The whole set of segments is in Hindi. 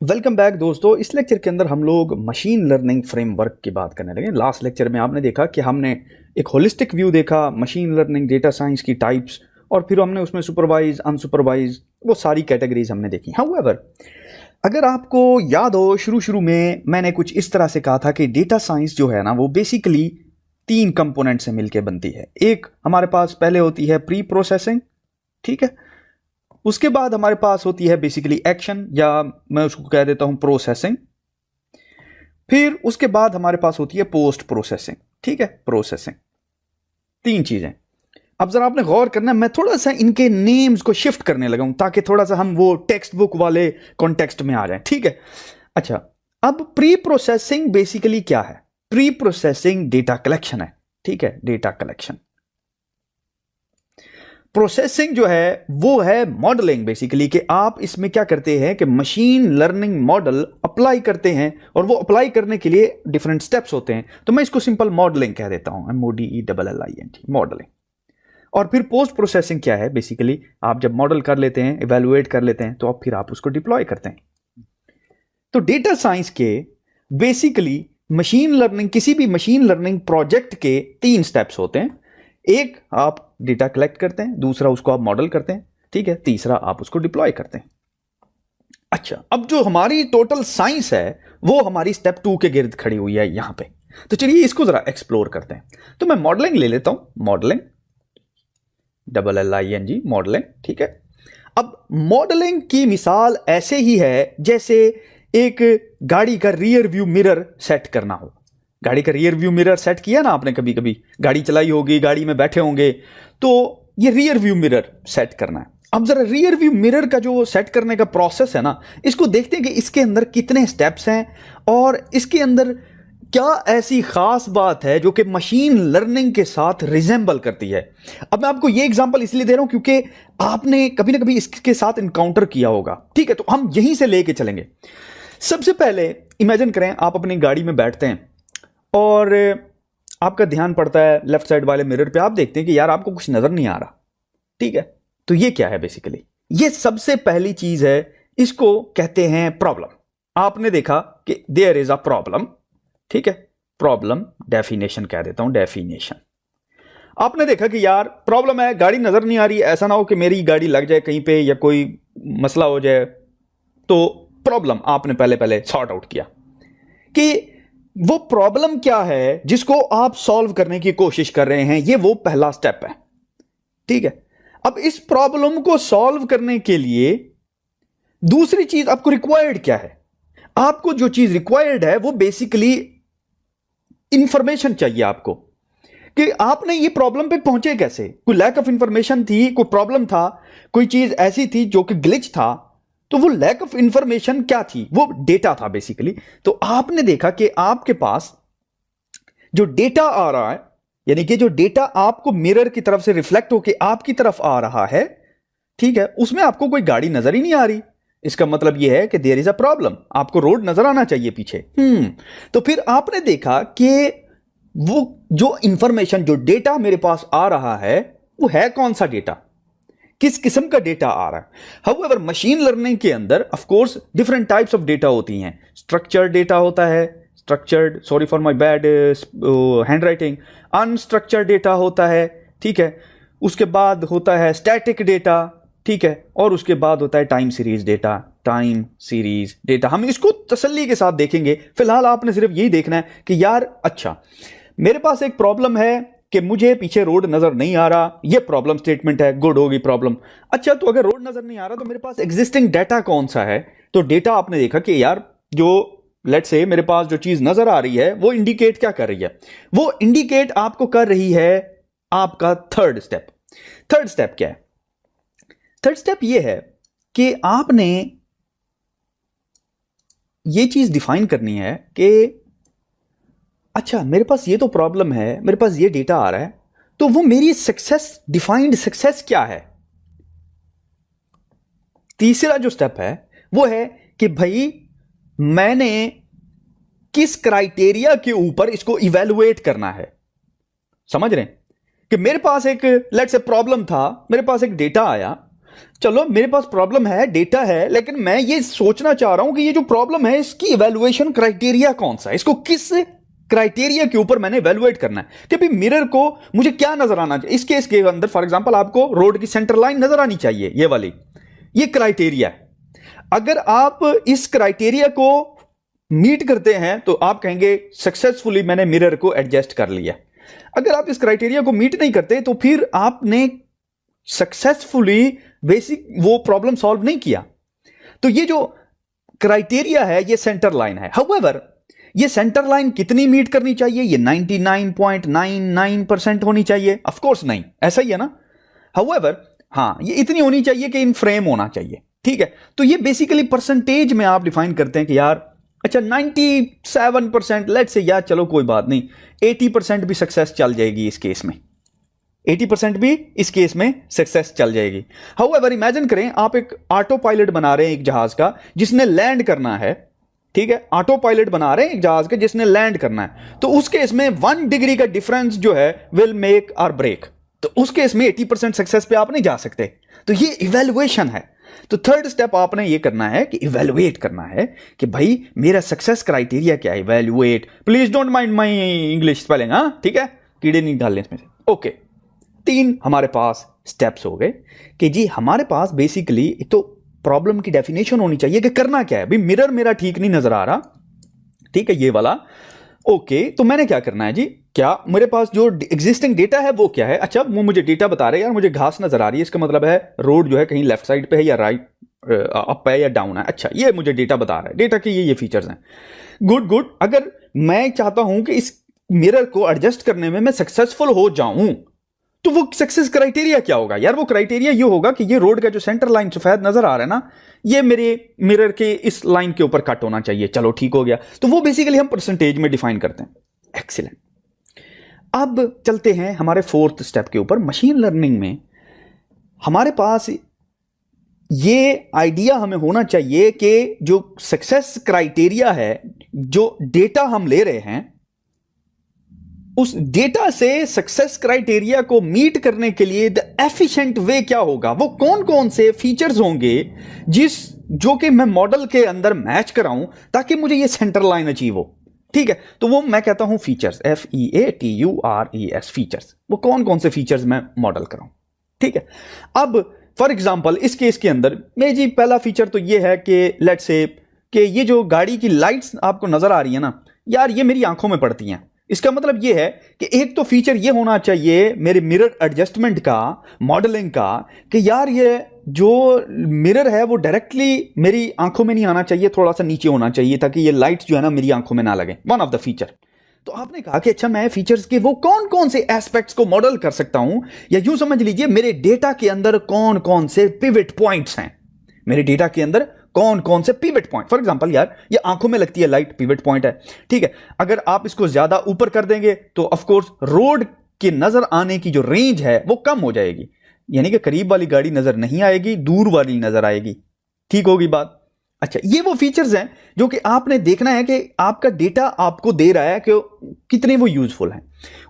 वेलकम बैक दोस्तों। इस लेक्चर के अंदर हम लोग मशीन लर्निंग फ्रेमवर्क की बात करने लगे। लास्ट लेक्चर में आपने देखा कि हमने एक होलिस्टिक व्यू देखा मशीन लर्निंग डेटा साइंस की टाइप्स, और फिर हमने उसमें सुपरवाइज अनसुपरवाइज वो सारी कैटेगरीज हमने देखी। हाउएवर, अगर आपको याद हो शुरू में मैंने कुछ इस तरह से कहा था कि डेटा साइंस जो है ना वो बेसिकली 3 कंपोनेंट से मिलकर बनती है। एक हमारे पास पहले होती है प्री प्रोसेसिंग, ठीक है। उसके बाद हमारे पास होती है बेसिकली एक्शन, या मैं उसको कह देता हूं प्रोसेसिंग। फिर उसके बाद हमारे पास होती है पोस्ट प्रोसेसिंग, ठीक है, प्रोसेसिंग। 3 चीजें। अब जरा आपने गौर करना, मैं थोड़ा सा इनके नेम्स को शिफ्ट करने लगा हूं ताकि थोड़ा सा हम वो टेक्स्ट बुक वाले कॉन्टेक्स्ट में आ जाएं, ठीक है। अच्छा, अब प्री प्रोसेसिंग बेसिकली क्या है? प्री प्रोसेसिंग डेटा कलेक्शन है, ठीक है, डेटा कलेक्शन। प्रोसेसिंग जो है वो है मॉडलिंग, बेसिकली कि आप इसमें क्या करते हैं कि मशीन लर्निंग मॉडल अप्लाई करते हैं, और वो अप्लाई करने के लिए डिफरेंट स्टेप्स होते हैं। तो मैं इसको सिंपल मॉडलिंग कह देता हूं, MODELLING, मॉडलिंग। और फिर पोस्ट प्रोसेसिंग क्या है? बेसिकली आप जब मॉडल कर लेते हैं, इवेलुएट कर लेते हैं, तो आप फिर आप उसको डिप्लॉय करते हैं। तो डेटा साइंस के बेसिकली मशीन लर्निंग, किसी भी मशीन लर्निंग प्रोजेक्ट के 3 स्टेप्स होते हैं। एक, आप डेटा कलेक्ट करते हैं, दूसरा उसको आप मॉडल करते हैं, ठीक है, तीसरा आप उसको डिप्लॉय करते हैं। अच्छा, अब जो हमारी टोटल साइंस है वो हमारी स्टेप 2 के गिर्द खड़ी हुई है यहां पे। तो चलिए इसको जरा एक्सप्लोर करते हैं। तो मैं मॉडलिंग ले लेता हूं, मॉडलिंग, LLING, मॉडलिंग, ठीक है। अब मॉडलिंग की मिसाल ऐसे ही है जैसे एक गाड़ी का रियर व्यू मिरर सेट करना हो। गाड़ी का रियर व्यू मिरर सेट किया ना आपने, कभी कभी गाड़ी चलाई होगी, गाड़ी में बैठे होंगे, तो ये रियर व्यू मिरर सेट करना है। अब जरा रियर व्यू मिरर का जो सेट करने का प्रोसेस है ना, इसको देखते हैं कि इसके अंदर कितने स्टेप्स हैं और इसके अंदर क्या ऐसी खास बात है जो कि मशीन लर्निंग के साथ रिजेंबल करती है। अब मैं आपको ये एग्जांपल इसलिए दे रहा हूं क्योंकि आपने कभी ना कभी इसके साथ इनकाउंटर किया होगा, ठीक है। तो हम यहीं से लेके चलेंगे। सबसे पहले इमेजिन करें आप अपनी गाड़ी में बैठते हैं और आपका ध्यान पड़ता है लेफ्ट साइड वाले मिरर पे, आप देखते हैं कि यार आपको कुछ नजर नहीं आ रहा, ठीक है। तो ये क्या है? बेसिकली ये सबसे पहली चीज है, इसको कहते हैं प्रॉब्लम। आपने देखा कि देयर इज अ प्रॉब्लम, ठीक है, प्रॉब्लम डेफिनेशन कह देता हूं, डेफिनेशन। आपने देखा कि यार प्रॉब्लम है, गाड़ी नजर नहीं आ रही, ऐसा ना हो कि मेरी गाड़ी लग जाए कहीं पे या कोई मसला हो जाए। तो प्रॉब्लम आपने पहले सॉर्ट आउट किया कि वो प्रॉब्लम क्या है जिसको आप सॉल्व करने की कोशिश कर रहे हैं। ये वो पहला स्टेप है, ठीक है। अब इस प्रॉब्लम को सॉल्व करने के लिए दूसरी चीज आपको रिक्वायर्ड क्या है? आपको जो चीज रिक्वायर्ड है वो बेसिकली इंफॉर्मेशन चाहिए आपको कि आपने ये प्रॉब्लम पे पहुंचे कैसे। कोई लैक ऑफ इंफॉर्मेशन थी, कोई प्रॉब्लम था, कोई चीज ऐसी थी जो कि ग्लिच था, तो वो लैक ऑफ इंफॉर्मेशन क्या थी? वो डेटा था बेसिकली। तो आपने देखा कि आपके पास जो डेटा आ रहा है, यानी कि जो डेटा आपको मिरर की तरफ से रिफ्लेक्ट होकर आपकी तरफ आ रहा है, ठीक है, उसमें आपको कोई गाड़ी नजर ही नहीं आ रही। इसका मतलब यह है कि देयर इज अ प्रॉब्लम, आपको रोड नजर आना चाहिए पीछे। तो फिर आपने देखा कि वो जो इंफॉर्मेशन, जो डेटा मेरे पास आ रहा है वो है कौन सा डेटा, किस किस्म का डेटा आ रहा है। हाउएवर मशीन लर्निंग के अंदर of course different types of data होती हैं। स्ट्रक्चर्ड डेटा होता है, structured, sorry for my bad handwriting, unstructured data होता है, ठीक है। उसके बाद होता है स्टैटिक डेटा, ठीक है, और उसके बाद होता है time series data, time series data. हम इसको तसल्ली के साथ देखेंगे। फिलहाल आपने सिर्फ यही देखना है कि यार अच्छा मेरे पास एक प्रॉब्लम है कि मुझे पीछे रोड नजर नहीं आ रहा, ये प्रॉब्लम स्टेटमेंट है, गुड होगी प्रॉब्लम। अच्छा, तो अगर रोड नजर नहीं आ रहा तो मेरे पास एग्जिस्टिंग डाटा कौन सा है? तो डेटा आपने देखा कि यार जो लेट्स से मेरे पास जो चीज नजर आ रही है वो इंडिकेट क्या कर रही है? वो इंडिकेट आपको कर रही है आपका थर्ड स्टेप। थर्ड स्टेप क्या है? थर्ड स्टेप ये है कि आपने ये चीज डिफाइन करनी है कि अच्छा मेरे पास ये तो प्रॉब्लम है, मेरे पास ये डेटा आ रहा है, तो वो मेरी सक्सेस, डिफाइंड सक्सेस क्या है? तीसरा जो स्टेप है वो है कि भाई मैंने किस क्राइटेरिया के ऊपर इसको इवेलुएट करना है। समझ रहे हैं कि मेरे पास एक लेट्स से प्रॉब्लम था, मेरे पास एक डेटा आया, चलो मेरे पास प्रॉब्लम है, डेटा है, लेकिन मैं ये सोचना चाह रहा हूं कि ये जो प्रॉब्लम है इसकी इवैल्यूएशन क्राइटेरिया कौन सा है, इसको किस क्राइटेरिया के ऊपर मैंने इवैल्यूएट करना है कि भाई मिरर को मुझे क्या नजर आना चाहिए। इस केस के अंदर फॉर एग्जांपल आपको रोड की सेंटर लाइन नजर आनी चाहिए, ये वाली, ये क्राइटेरिया है। अगर आप इस क्राइटेरिया को मीट करते हैं तो आप कहेंगे सक्सेसफुली मैंने मिरर को एडजस्ट कर लिया। अगर आप इस क्राइटेरिया को मीट नहीं करते तो फिर आपने सक्सेसफुली बेसिक वो प्रॉब्लम सॉल्व नहीं किया। तो ये जो क्राइटेरिया है ये सेंटर लाइन है। हाउएवर ये सेंटर लाइन कितनी मीट करनी चाहिए? ये 99.99% होनी चाहिए? ऑफ कोर्स नहीं, ऐसा ही है ना। हाउएवर हाँ, ये इतनी होनी चाहिए कि इन फ्रेम होना चाहिए, ठीक है। तो ये बेसिकली परसेंटेज में आप डिफाइन करते हैं कि यार अच्छा 97% लेट्स से, यार चलो कोई बात नहीं, 80% भी सक्सेस चल जाएगी इस केस में, 80% भी इस केस में सक्सेस चल जाएगी। हाउएवर इमेजिन करें आप एक ऑटो पायलट बना रहे हैं एक जहाज का जिसने लैंड करना है, ठीक है, ऑटो पायलट बना रहे हैं एक जहाज का जिसने लैंड करना है। तो उस केस में 1 डिग्री का डिफरेंस जो है विल मेक और ब्रेक। तो उस केस में 80% सक्सेस पे आप नहीं जा सकते। तो ये इवैल्यूएशन है। तो थर्ड स्टेप आपने ये करना है कि इवैल्यूएट करना है कि भाई मेरा सक्सेस क्राइटेरिया क्या है। Evaluate, please don't mind my English spelling, हाँ ठीक है, कीड़े नहीं डालने इसमें से। ओके, 3 हमारे पास स्टेप्स हो गए कि जी हमारे पास बेसिकली एक तो प्रॉब्लम की डेफिनेशन होनी चाहिए कि करना क्या है। भाई मिरर मेरा ठीक नहीं नजर आ रहा, ठीक है, ये वाला। ओके, तो मैंने क्या करना है जी, क्या मेरे पास जो एग्जिस्टिंग डेटा है वो क्या है? अच्छा, वो मुझे डेटा बता रहे हैं यार मुझे घास नजर आ रही है, इसका मतलब है रोड जो है कहीं लेफ्ट साइड पे है या राइट अप है या डाउन है। अच्छा, ये मुझे डेटा बता रहा है, डेटा के ये फीचर्स हैं। Good good. अगर मैं चाहता हूं कि इस मिरर को एडजस्ट करने में मैं सक्सेसफुल हो जाऊं तो वो सक्सेस क्राइटेरिया क्या होगा? यार वो क्राइटेरिया ये होगा कि ये रोड का जो सेंटर लाइन सफेद नजर आ रहा है ना, ये मेरे मिरर के इस लाइन के ऊपर कट होना चाहिए। चलो ठीक हो गया। तो वो बेसिकली हम परसेंटेज में डिफाइन करते हैं। एक्सीलेंट। अब चलते हैं हमारे 4th स्टेप के ऊपर। मशीन लर्निंग में हमारे पास ये आइडिया हमें होना चाहिए कि जो सक्सेस क्राइटेरिया है, जो डेटा हम ले रहे हैं, उस डेटा से सक्सेस क्राइटेरिया को मीट करने के लिए द एफिशिएंट वे क्या होगा, वो कौन कौन से फीचर्स होंगे जो कि मैं मॉडल के अंदर मैच कराऊं ताकि मुझे ये सेंटर लाइन अचीव हो। ठीक है, तो वो मैं कहता हूं फीचर्स, FEATURES, फीचर्स। वो कौन कौन से फीचर्स मैं मॉडल कराऊं। ठीक है, अब फॉर एग्जांपल इस केस के अंदर मैं जी पहला फीचर तो ये है कि लेट्स से कि ये जो गाड़ी की लाइट्स आपको नजर आ रही है ना, यार ये मेरी आंखों में पड़ती हैं। इसका मतलब ये है कि एक तो फीचर ये होना चाहिए मेरे मिरर एडजस्टमेंट का, मॉडलिंग का, कि यार ये जो मिरर है वो डायरेक्टली मेरी आंखों में नहीं आना चाहिए, थोड़ा सा नीचे होना चाहिए ताकि ये लाइट्स जो है ना मेरी आंखों में ना लगे। One of the feature. तो आपने कहा कि अच्छा मैं फीचर्स के वो कौन कौन से एस्पेक्ट्स को मॉडल कर सकता हूं, या यूं समझ लीजिए मेरे डेटा के अंदर कौन कौन से पिवट पॉइंट्स हैं, मेरे डेटा के अंदर कौन कौन से पिवट पॉइंट। फॉर एग्जांपल यार ये आंखों में लगती है लाइट, पिवट पॉइंट है। ठीक है, अगर आप इसको ज्यादा ऊपर कर देंगे तो ऑफ कोर्स रोड के नजर आने की जो रेंज है वो कम हो जाएगी, यानी कि करीब वाली गाड़ी नजर नहीं आएगी, दूर वाली नजर आएगी। ठीक होगी बात। अच्छा, ये वो फीचर्स हैं जो कि आपने देखना है कि आपका डेटा आपको दे रहा है कि कितने वो यूजफुल हैं।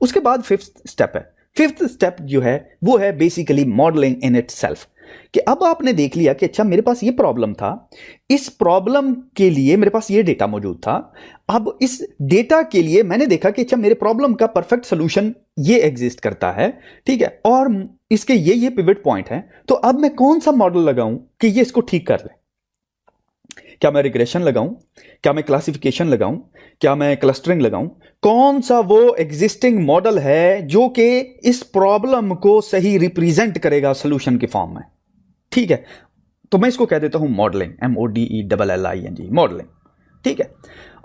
उसके बाद 5th स्टेप है। 5th स्टेप जो है वो है बेसिकली मॉडलिंग इन इटसेल्फ, कि अब आपने देख लिया कि अच्छा मेरे पास ये प्रॉब्लम था, इस प्रॉब्लम के लिए मेरे पास ये डेटा मौजूद था। अब इस डेटा के लिए मैंने देखा कि अच्छा मेरे प्रॉब्लम का परफेक्ट सोल्यूशन ये एग्जिस्ट करता है, ठीक है, और इसके ये पिवट पॉइंट हैं। तो अब मैं कौन सा मॉडल लगाऊं कि ये इसको ठीक कर ले? क्या मैं रिग्रेशन लगाऊं, क्या मैं क्लासिफिकेशन लगाऊं, क्या मैं क्लस्टरिंग लगाऊं? कौन सा वो एग्जिस्टिंग मॉडल है जो कि इस प्रॉब्लम को सही रिप्रेजेंट करेगा सॉल्यूशन के फॉर्म में? ठीक है, तो मैं इसको कह देता हूं मॉडलिंग, MODELLING, मॉडलिंग। ठीक है,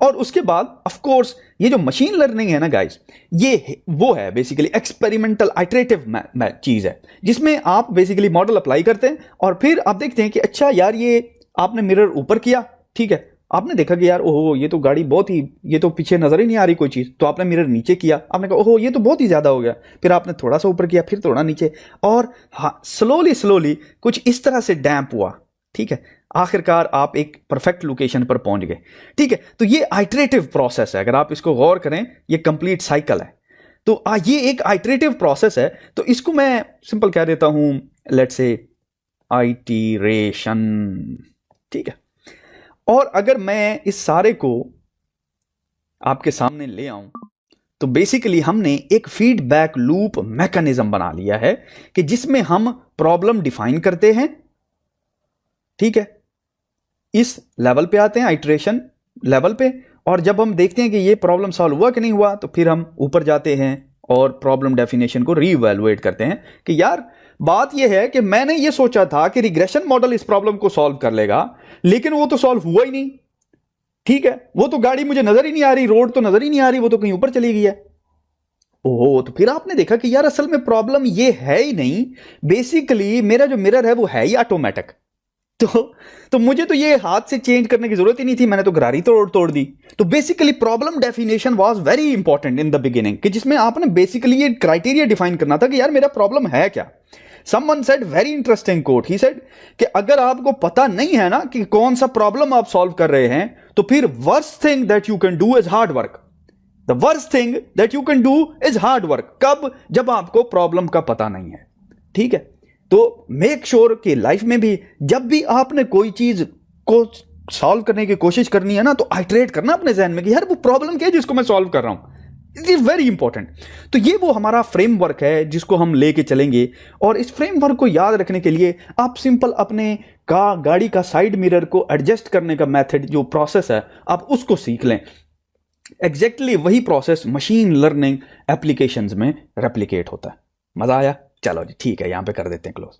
और उसके बाद ऑफ कोर्स ये जो मशीन लर्निंग है ना गाइस, ये वो है बेसिकली एक्सपेरिमेंटल आइटरेटिव चीज है, जिसमें आप बेसिकली मॉडल अप्लाई करते हैं और फिर आप देखते हैं कि अच्छा यार ये आपने मिरर ऊपर किया, ठीक है, आपने देखा कि यार ओहो ये तो गाड़ी बहुत ही, ये तो पीछे नजर ही नहीं आ रही कोई चीज, तो आपने मिरर नीचे किया, आपने कहा ओहो ये तो बहुत ही ज्यादा हो गया, फिर आपने थोड़ा सा ऊपर किया, फिर थोड़ा नीचे, और हाँ स्लोली कुछ इस तरह से डैम्प हुआ। ठीक है, आखिरकार आप एक परफेक्ट लोकेशन पर पहुंच गए। ठीक है, तो ये आइटरेटिव प्रोसेस है, अगर आप इसको गौर करें ये कंप्लीट साइकिल है। तो ये एक आइटरेटिव प्रोसेस है, तो इसको मैं सिंपल कह देता हूं लेट्स से आइटरेशन। ठीक है, और अगर मैं इस सारे को आपके सामने ले आऊं तो बेसिकली हमने एक फीडबैक लूप मैकेनिज्म बना लिया है कि जिसमें हम प्रॉब्लम डिफाइन करते हैं, ठीक है, इस लेवल पे आते हैं आइटरेशन लेवल पे, और जब हम देखते हैं कि ये प्रॉब्लम सॉल्व हुआ कि नहीं हुआ तो फिर हम ऊपर जाते हैं और प्रॉब्लम डेफिनेशन को रीइवैल्यूएट करते हैं कि यार बात यह है कि मैंने ये सोचा था कि रिग्रेशन मॉडल इस प्रॉब्लम को सॉल्व कर लेगा, लेकिन वो तो सॉल्व हुआ ही नहीं। ठीक है, वो तो गाड़ी मुझे नजर ही नहीं आ रही, रोड तो नजर ही नहीं आ रही, वो तो कहीं ऊपर चली गई है। ओहो, तो फिर आपने देखा कि यार असल में प्रॉब्लम ये है ही नहीं, बेसिकली मेरा जो मिरर है वो है ही ऑटोमेटिक। तो मुझे तो ये हाथ से चेंज करने की जरूरत ही नहीं थी, मैंने तो गरारी तोड़ दी। तो basically problem definition was very important in the beginning, कि जिसमें आपने बेसिकली ये क्राइटेरिया डिफाइन करना था कि यार मेरा प्रॉब्लम है क्या। Someone said very interesting coat, he said कि अगर आपको पता नहीं है ना कि कौन सा प्रॉब्लम आप सॉल्व कर रहे हैं, तो फिर worst thing that you can do is hard work. The worst thing that you can do is hard work. कब? जब आपको प्रॉब्लम का पता नहीं है। ठीक है, तो मेक श्योर कि लाइफ में भी जब भी आपने कोई चीज को सॉल्व करने की कोशिश करनी है ना, तो आइटरेट करना अपने जहन में कि यार वो प्रॉब्लम क्या है जिसको मैं सॉल्व कर रहा हूं। It is very important. तो ये वो हमारा फ्रेमवर्क है जिसको हम लेके चलेंगे, और इस फ्रेमवर्क को याद रखने के लिए आप सिंपल अपने गाड़ी का साइड मिरर को एडजस्ट करने का मेथड, जो प्रोसेस है, आप उसको सीख लें। एग्जैक्टली वही प्रोसेस मशीन लर्निंग एप्लीकेशंस में रेप्लिकेट होता है। मजा आया? चलो जी ठीक है, यहां पे कर देते हैं क्लोज।